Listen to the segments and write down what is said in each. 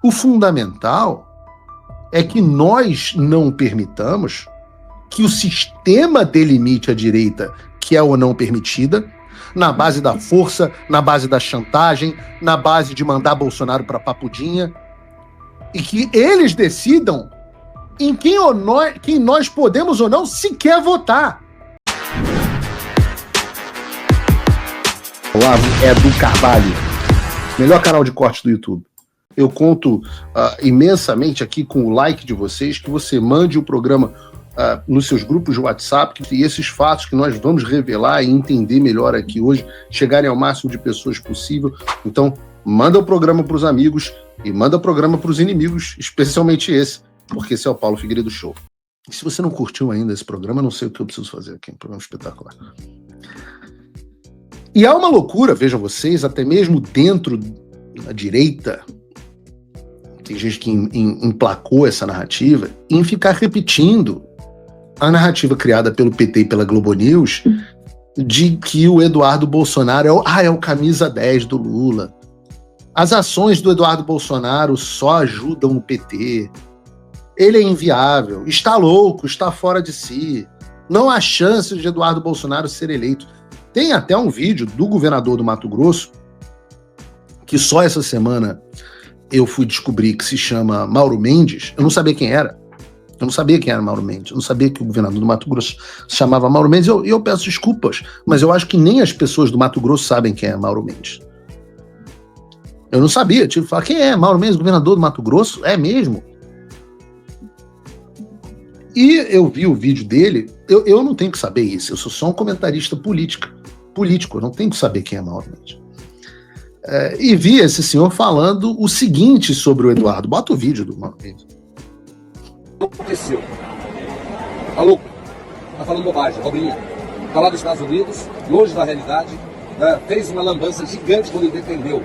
O fundamental é que nós não permitamos que o sistema delimite a direita que é ou não permitida, na base da força, na base da chantagem, na base de mandar Bolsonaro para papudinha, e que eles decidam em quem nós podemos ou não sequer votar. Olá, Edu Carvalho, melhor canal de corte do YouTube. Eu conto imensamente aqui com o like de vocês, que você mande o programa nos seus grupos de WhatsApp, e esses fatos que nós vamos revelar e entender melhor aqui hoje, chegarem ao máximo de pessoas possível. Então, manda o programa para os amigos e manda o programa para os inimigos, especialmente esse, porque esse é o Paulo Figueiredo Show. E se você não curtiu ainda esse programa, não sei o que eu preciso fazer aqui, um programa espetacular. E há uma loucura, vejam vocês, até mesmo dentro da direita, tem gente que emplacou essa narrativa, em ficar repetindo a narrativa criada pelo PT e pela Globo News de que o Eduardo Bolsonaro é o camisa 10 do Lula. As ações do Eduardo Bolsonaro só ajudam o PT. Ele é inviável, está louco, está fora de si. Não há chance de Eduardo Bolsonaro ser eleito. Tem até um vídeo do governador do Mato Grosso, que só essa semana eu fui descobrir, que se chama Mauro Mendes. Eu não sabia quem era. Eu não sabia quem era Mauro Mendes. Eu não sabia que o governador do Mato Grosso se chamava Mauro Mendes. Eu peço desculpas, mas eu acho que nem as pessoas do Mato Grosso sabem quem é Mauro Mendes. Eu não sabia. Tive que falar, quem é Mauro Mendes, governador do Mato Grosso? É mesmo? E eu vi o vídeo dele. Eu não tenho que saber isso. Eu sou só um comentarista político. Eu não tenho que saber quem é Mauro Mendes. E vi esse senhor falando o seguinte sobre o Eduardo. Bota o vídeo do Mauro Mendes. O que aconteceu? Tá louco? Tá falando bobagem, cobrinha. Tá lá dos Estados Unidos, longe da realidade, fez uma lambança gigante quando ele defendeu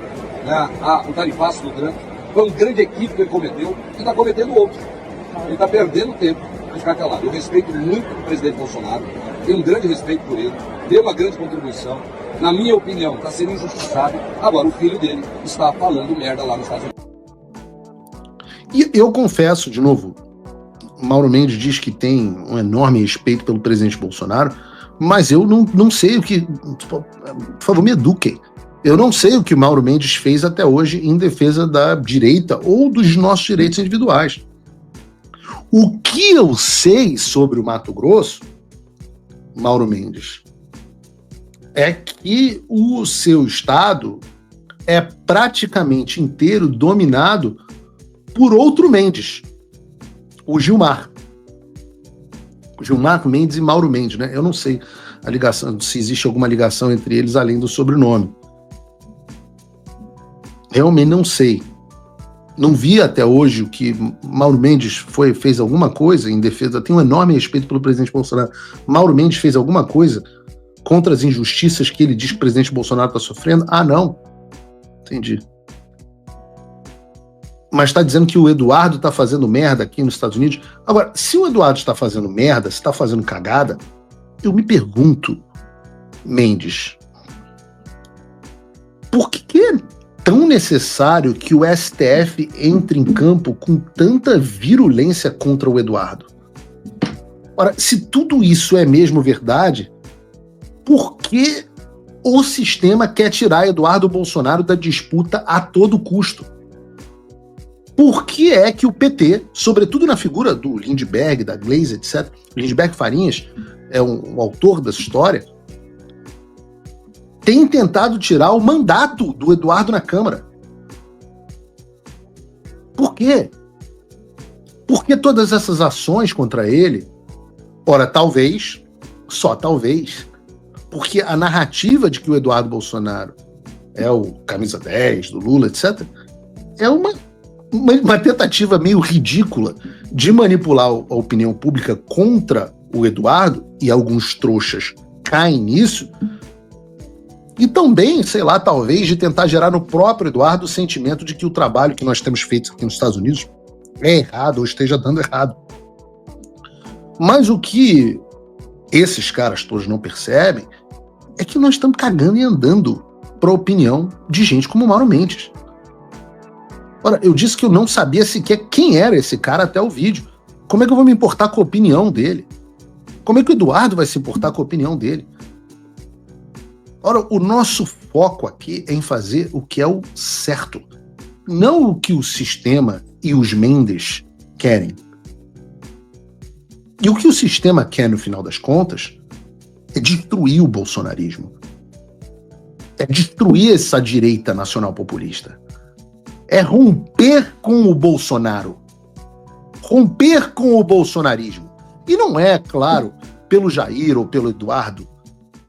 o tarifaço do Trump. Foi um grande equívoco que ele cometeu e tá cometendo outro. Ele tá perdendo tempo de ficar calado. Eu respeito muito o presidente Bolsonaro, tenho um grande respeito por ele, deu uma grande contribuição. Na minha opinião, está sendo injustiçado. Agora, o filho dele está falando merda lá nos Estados Unidos. E eu confesso, de novo, Mauro Mendes diz que tem um enorme respeito pelo presidente Bolsonaro, mas eu não sei o que... Por favor, me eduquem. Eu não sei o que Mauro Mendes fez até hoje em defesa da direita ou dos nossos direitos individuais. O que eu sei sobre o Mato Grosso, Mauro Mendes, é que o seu estado é praticamente inteiro dominado por outro Mendes, o Gilmar Mendes e Mauro Mendes, né? Eu não sei a ligação, se existe alguma ligação entre eles além do sobrenome. Realmente não sei. Não vi até hoje o que Mauro Mendes fez alguma coisa em defesa. Tenho um enorme respeito pelo presidente Bolsonaro. Mauro Mendes fez alguma coisa contra as injustiças que ele diz que o presidente Bolsonaro está sofrendo? Ah, não. Entendi. Mas está dizendo que o Eduardo está fazendo merda aqui nos Estados Unidos. Agora, se o Eduardo está fazendo merda, se está fazendo cagada, eu me pergunto, Mendes, por que é tão necessário que o STF entre em campo com tanta virulência contra o Eduardo? Ora, se tudo isso é mesmo verdade, por que o sistema quer tirar Eduardo Bolsonaro da disputa a todo custo? Por que é que o PT, sobretudo na figura do Lindbergh, da Gleisi, etc., Lindbergh Farinhas é o autor dessa história, tem tentado tirar o mandato do Eduardo na Câmara? Por quê? Por que todas essas ações contra ele? Ora, talvez, só talvez, porque a narrativa de que o Eduardo Bolsonaro é o camisa 10 do Lula, etc., é uma tentativa meio ridícula de manipular a opinião pública contra o Eduardo, e alguns trouxas caem nisso, e também, sei lá, talvez de tentar gerar no próprio Eduardo o sentimento de que o trabalho que nós temos feito aqui nos Estados Unidos é errado ou esteja dando errado. Mas o que esses caras todos não percebem é que nós estamos cagando e andando para a opinião de gente como Mauro Mendes. Ora, eu disse que eu não sabia sequer quem era esse cara até o vídeo. Como é que eu vou me importar com a opinião dele? Como é que o Eduardo vai se importar com a opinião dele? Ora, o nosso foco aqui é em fazer o que é o certo, não o que o sistema e os Mendes querem. E o que o sistema quer, no final das contas, é destruir o bolsonarismo. É destruir essa direita nacional populista. É romper com o Bolsonaro. Romper com o bolsonarismo. E não é, claro, pelo Jair ou pelo Eduardo,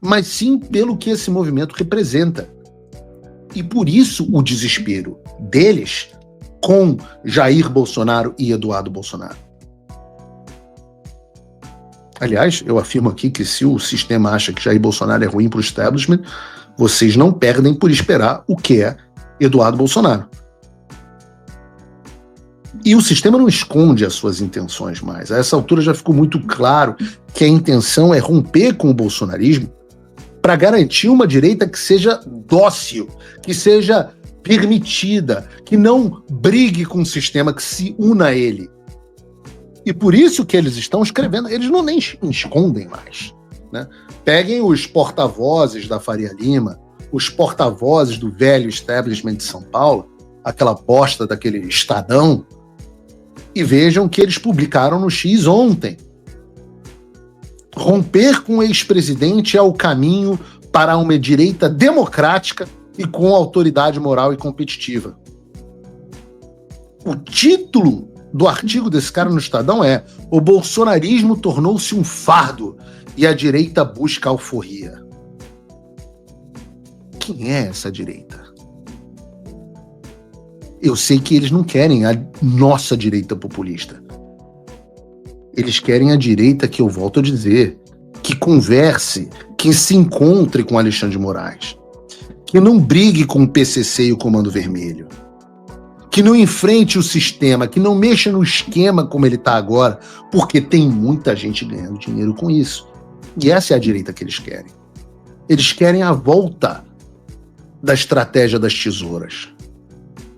mas sim pelo que esse movimento representa. E por isso o desespero deles com Jair Bolsonaro e Eduardo Bolsonaro. Aliás, eu afirmo aqui que se o sistema acha que Jair Bolsonaro é ruim para o establishment, vocês não perdem por esperar o que é Eduardo Bolsonaro. E o sistema não esconde as suas intenções mais. A essa altura já ficou muito claro que a intenção é romper com o bolsonarismo para garantir uma direita que seja dócil, que seja permitida, que não brigue com o sistema, que se una a ele. E por isso que eles estão escrevendo, eles não nem escondem mais, né? Peguem os porta-vozes da Faria Lima, os porta-vozes do velho establishment de São Paulo, aquela bosta daquele Estadão, e vejam que eles publicaram no X ontem. Romper com o ex-presidente é o caminho para uma direita democrática e com autoridade moral e competitiva. O título do artigo desse cara no Estadão é: o bolsonarismo tornou-se um fardo e a direita busca alforria. Quem é essa direita? Eu sei que eles não querem a nossa direita populista. Eles querem a direita que eu volto a dizer, que converse, que se encontre com Alexandre de Moraes, que não brigue com o PCC e o Comando Vermelho, que não enfrente o sistema, que não mexa no esquema como ele está agora, porque tem muita gente ganhando dinheiro com isso. E essa é a direita que eles querem. Eles querem a volta da estratégia das tesouras.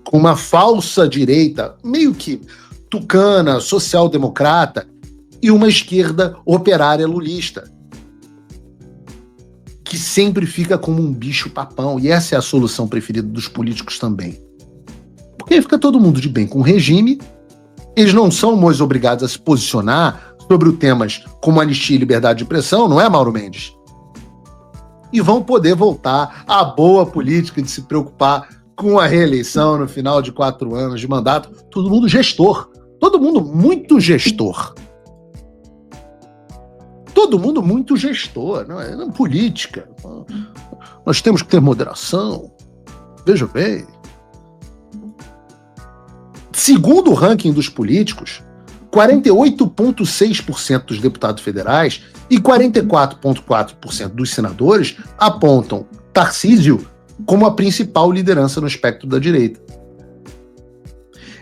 Com uma falsa direita, meio que tucana, social-democrata, e uma esquerda operária lulista, que sempre fica como um bicho-papão. E essa é a solução preferida dos políticos também. Porque aí fica todo mundo de bem com o regime, eles não são mais obrigados a se posicionar sobre temas como anistia e liberdade de expressão, não é, Mauro Mendes? E vão poder voltar à boa política de se preocupar com a reeleição no final de 4 anos de mandato. Todo mundo gestor. Todo mundo muito gestor. Todo mundo muito gestor. Não é política. Nós temos que ter moderação. Veja bem. Segundo o ranking dos políticos, 48,6% dos deputados federais e 44,4% dos senadores apontam Tarcísio como a principal liderança no espectro da direita.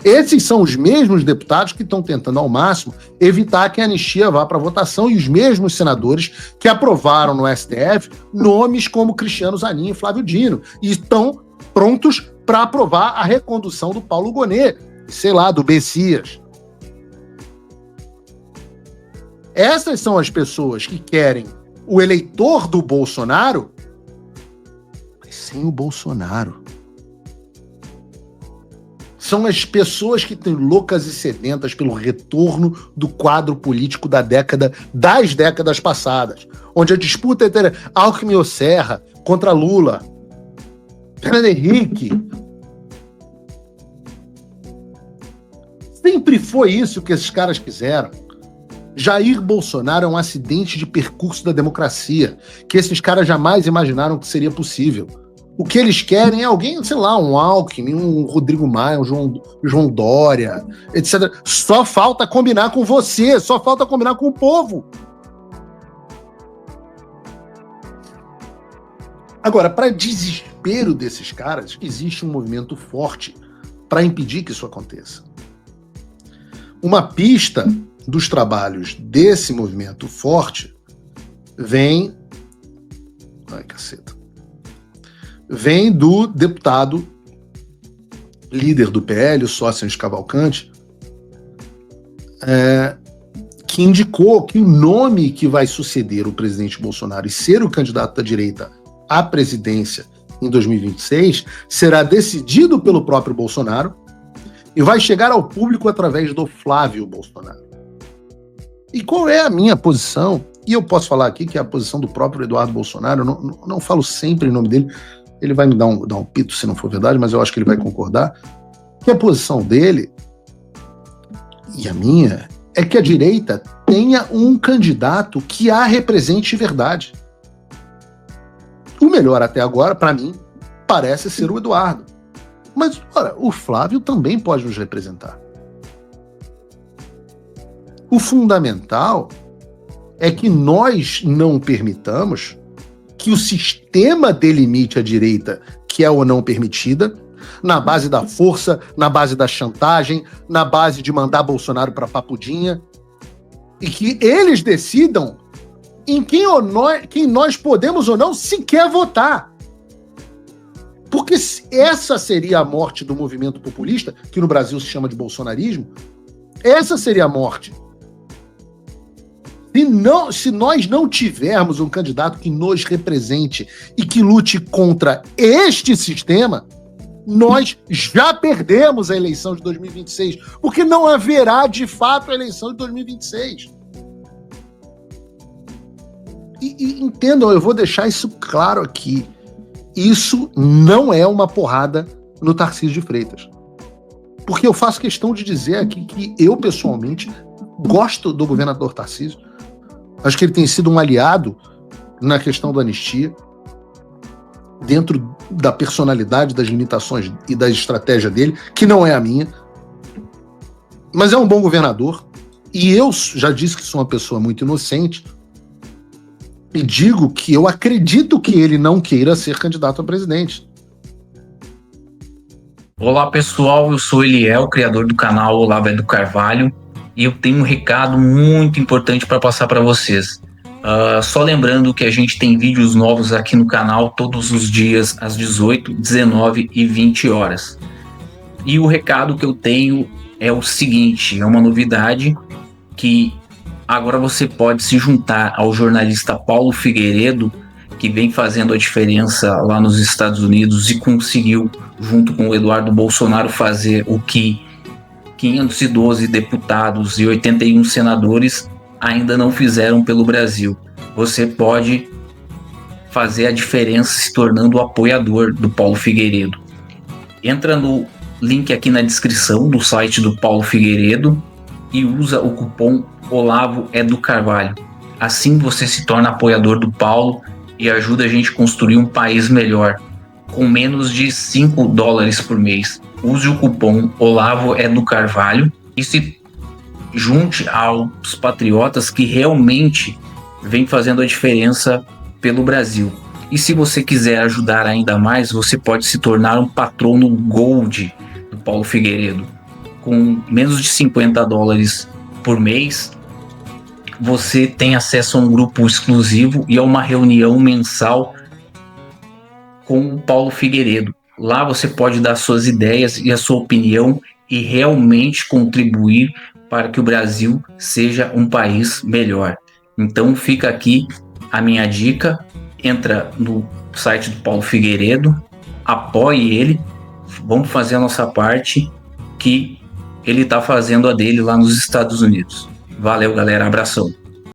Esses são os mesmos deputados que estão tentando ao máximo evitar que a anistia vá para votação, e os mesmos senadores que aprovaram no STF nomes como Cristiano Zanin e Flávio Dino, e estão prontos para aprovar a recondução do Paulo Gonet, sei lá, do Messias. Essas são as pessoas que querem o eleitor do Bolsonaro, mas sem o Bolsonaro. São as pessoas que estão loucas e sedentas pelo retorno do quadro político das décadas passadas, onde a disputa entre Alckmin ou Serra contra Lula, Fernando Henrique. Sempre foi isso que esses caras quiseram. Jair Bolsonaro é um acidente de percurso da democracia, que esses caras jamais imaginaram que seria possível. O que eles querem é alguém, sei lá, um Alckmin, um Rodrigo Maia, um João Dória, etc. Só falta combinar com você, só falta combinar com o povo. Agora, para desespero desses caras, existe um movimento forte para impedir que isso aconteça. Uma pista dos trabalhos desse movimento forte vem do deputado líder do PL, o Sócrates Cavalcante, que indicou que o nome que vai suceder o presidente Bolsonaro e ser o candidato da direita à presidência em 2026 será decidido pelo próprio Bolsonaro e vai chegar ao público através do Flávio Bolsonaro. E qual é a minha posição? E eu posso falar aqui que é a posição do próprio Eduardo Bolsonaro, eu não falo sempre em nome dele, ele vai me dar um pito se não for verdade, mas eu acho que ele vai concordar, que a posição dele e a minha é que a direita tenha um candidato que a represente verdade. O melhor até agora, para mim, parece ser o Eduardo. Mas, ora, o Flávio também pode nos representar. O fundamental é que nós não permitamos que o sistema delimite a direita que é ou não permitida, na base da força, na base da chantagem, na base de mandar Bolsonaro para papudinha, e que eles decidam em quem nós podemos ou não sequer votar. Porque essa seria a morte do movimento populista, que no Brasil se chama de bolsonarismo, essa seria a morte. Se nós não tivermos um candidato que nos represente e que lute contra este sistema, nós já perdemos a eleição de 2026, porque não haverá, de fato, a eleição de 2026. E entendam, eu vou deixar isso claro aqui. Isso não é uma porrada no Tarcísio de Freitas. Porque eu faço questão de dizer aqui que eu, pessoalmente, gosto do governador Tarcísio. Acho que ele tem sido um aliado na questão da anistia, dentro da personalidade, das limitações e da estratégia dele, que não é a minha. Mas é um bom governador. E eu já disse que sou uma pessoa muito inocente. E digo que eu acredito que ele não queira ser candidato a presidente. Olá pessoal, eu sou Eliel, criador do canal Olavo é do Carvalho, e eu tenho um recado muito importante para passar para vocês. Só lembrando que a gente tem vídeos novos aqui no canal todos os dias às 18, 19 e 20 horas. E o recado que eu tenho é o seguinte, é uma novidade que agora você pode se juntar ao jornalista Paulo Figueiredo, que vem fazendo a diferença lá nos Estados Unidos e conseguiu, junto com o Eduardo Bolsonaro, fazer o que 512 deputados e 81 senadores ainda não fizeram pelo Brasil. Você pode fazer a diferença se tornando apoiador do Paulo Figueiredo. Entra no link aqui na descrição do site do Paulo Figueiredo e usa o cupom Olavo é do Carvalho. Assim você se torna apoiador do Paulo e ajuda a gente a construir um país melhor, com menos de $5 por mês. Use o cupom Olavo é do Carvalho e se junte aos patriotas que realmente vêm fazendo a diferença pelo Brasil. E se você quiser ajudar ainda mais, você pode se tornar um patrono Gold do Paulo Figueiredo. Com menos de $50 por mês, você tem acesso a um grupo exclusivo e a uma reunião mensal com o Paulo Figueiredo. Lá você pode dar suas ideias e a sua opinião e realmente contribuir para que o Brasil seja um país melhor. Então fica aqui a minha dica, entra no site do Paulo Figueiredo, apoie ele, vamos fazer a nossa parte, que ele está fazendo a dele lá nos Estados Unidos. Valeu, galera, abração.